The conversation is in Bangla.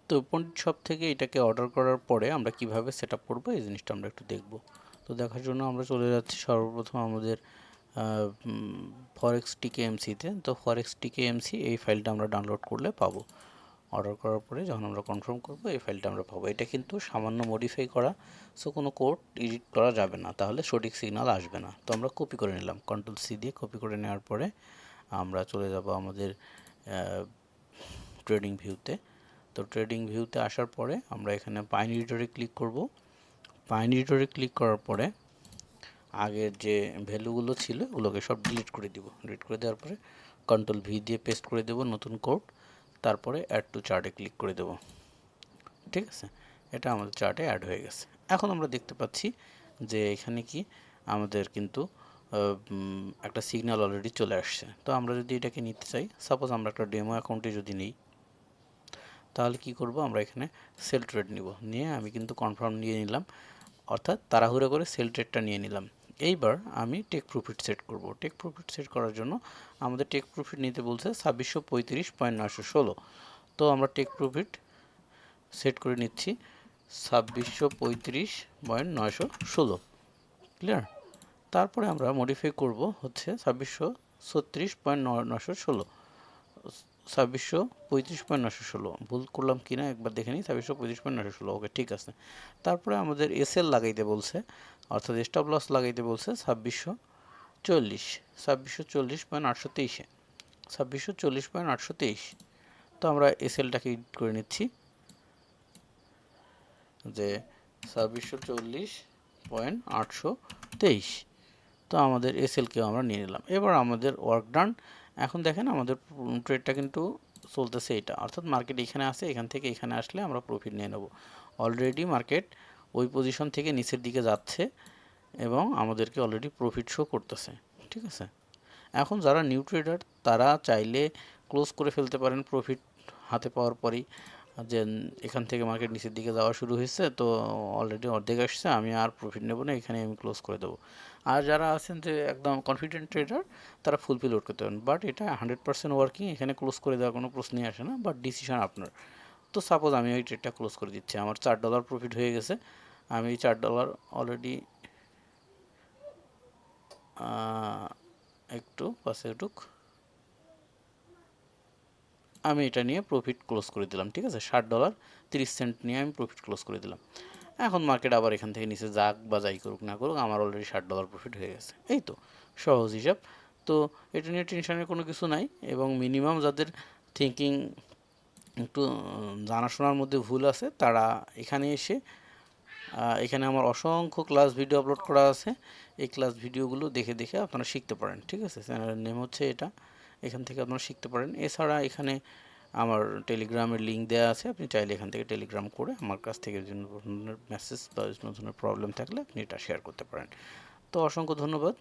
তো পণ্ডিত শপ থেকে এটাকে অর্ডার করার পরে আমরা কিভাবে সেট আপ করবো এই জিনিসটা আমরা একটু দেখব। তো দেখার জন্য আমরা চলে যাচ্ছি সর্বপ্রথম আমাদের ফরেক্স টিকেএমসিতে। তো ফরেক্স টিকেএমসি এই ফাইলটা আমরা ডাউনলোড করলে পাবো। অর্ডার করার পরে যখন আমরা কনফার্ম করব এই ফাইলটা আমরা পাবো। এটা কিন্তু সামান্য মডিফাই করা, সো কোনো কোড এডিট করা যাবে না, তাহলে সঠিক সিগন্যাল আসবে না। তো আমরা কপি করে নিলাম, কন্ট্রোল সি দিয়ে কপি করে নেওয়ার পরে আমরা চলে যাব আমাদের ট্রেডিং ভিউতে। তো ট্রেডিং ভিউতে আসার পরে আমরা এখানে পাইন এডিটরে ক্লিক করব। পাইন এডিটরে ক্লিক করার পরে আগের যে ভ্যালুগুলো ছিল ওগুলোকে সব ডিলিট করে দিব। ডিলিট করে দেওয়ার পরে কন্ট্রোল ভি দিয়ে পেস্ট করে দেব নতুন কোড, তারপরে অ্যাড টু চার্টে ক্লিক করে দেব। ঠিক আছে, এটা আমাদের চার্টে অ্যাড হয়ে গেছে। এখন আমরা দেখতে পাচ্ছি যে এখানে কি আমাদের কিন্তু একটা সিগন্যাল অলরেডি চলে আসছে। তো আমরা যদি এটাকে নিতে চাই, সাপোজ আমরা একটা ডেমো অ্যাকাউন্টে যদি নিই, তাহলে কি করব, আমরা এখানে সেল ট্রেড নিব। নিয়ে আমি কিন্তু কনফার্ম নিয়ে নিলাম, অর্থাৎ তাড়াহুড়ো করে সেল ট্রেডটা নিয়ে নিলাম। এইবার আমি টেক প্রফিট সেট করব। টেক প্রফিট সেট করার জন্য আমাদের টেক প্রফিট নিতে বলছে 2635.916। তো আমরা টেক প্রফিট সেট করে নিচ্ছি 2635.916। ক্লিয়ার? তারপরে আমরা মডিফাই করব হচ্ছে 2636.916, 2635.916। ভুল করলাম কিনা একবার দেখে নিই। 2635.916, ওকে ঠিক আছে। তারপরে আমাদের এসএল লাগাইতে বলছে, অর্থাৎ স্টপ লস লাগাইতে বলছে 2640.823, 2640.823। তো আমরা এসএলটাকে এডিট করে নিচ্ছি যে 2640.823। তো আমাদের এসএলকেও আমরা নিয়ে নিলাম। এবার আমাদের ওয়ার্ক ডান। এখন দেখেন আমাদের ট্রেডটা কিন্তু চলতেছে এটা, অর্থাৎ মার্কেট এখানে আছে, এখান থেকে এখানে আসলে আমরা প্রফিট নিয়ে নেব। অলরেডি মার্কেট ওই পজিশন থেকে নিচের দিকে যাচ্ছে এবং আমাদেরকে অলরেডি প্রফিট শো করতেছে। ঠিক আছে, এখন যারা নিউ ট্রেডার তারা চাইলে ক্লোজ করে ফেলতে পারেন প্রফিট হাতে পাওয়ার পরেই, যে এখান থেকে মার্কেট নিচের দিকে যাওয়া শুরু হয়েছে, তো অলরেডি অর্ধেক আসছে, আমি আর প্রফিট নেব না, এখানে আমি ক্লোজ করে দেবো। আর যারা আছেন যে একদম কনফিডেন্ট ট্রেডার, তারা ফুলফিল লোড করতে পারেন। বাট এটা 100% ওয়ার্কিং, এখানে ক্লোজ করে দেওয়ার কোনো প্রশ্নই আসে না, বাট ডিসিশন আপনার। তো সাপোজ আমি ওই ট্রেডটা ক্লোজ করে দিচ্ছি, আমার $4 প্রফিট হয়ে গেছে। আমি $4 অলরেডি একটু পাশে উঠুক, আমি এটা নিয়ে প্রফিট ক্লোজ করে দিলাম। ঠিক আছে, $60.30 নিয়ে আমি প্রফিট ক্লোজ করে দিলাম। এখন মার্কেট আবার এখান থেকে নিচে যাক বা যাই করুক না করুক, আমার অলরেডি $60 প্রফিট হয়ে গেছে। এই তো সহজ হিসাব। তো এটা নিয়ে টেনশনের কোনো কিছু নাই। এবং মিনিমাম যাদের থিঙ্কিং একটু জানাশোনার মধ্যে ভুল আছে, তারা এখানে এসে এখানে আমার অসংখ্য ক্লাস ভিডিও আপলোড করা আছে, এই ক্লাস ভিডিওগুলো দেখে দেখে আপনারা শিখতে পারেন। ঠিক আছে, চ্যানেলের নেম হচ্ছে এটা, এখান থেকে আপনারা শিখতে পারেন। এছাড়া এখানে আমার টেলিগ্রামের লিঙ্ক দেওয়া আছে, আপনি চাইলে এখান থেকে টেলিগ্রাম করে আমার কাছ থেকে যে ধরনের মেসেজ বা ধরনের প্রবলেম থাকলে আপনি এটা শেয়ার করতে পারেন। তো অসংখ্য ধন্যবাদ।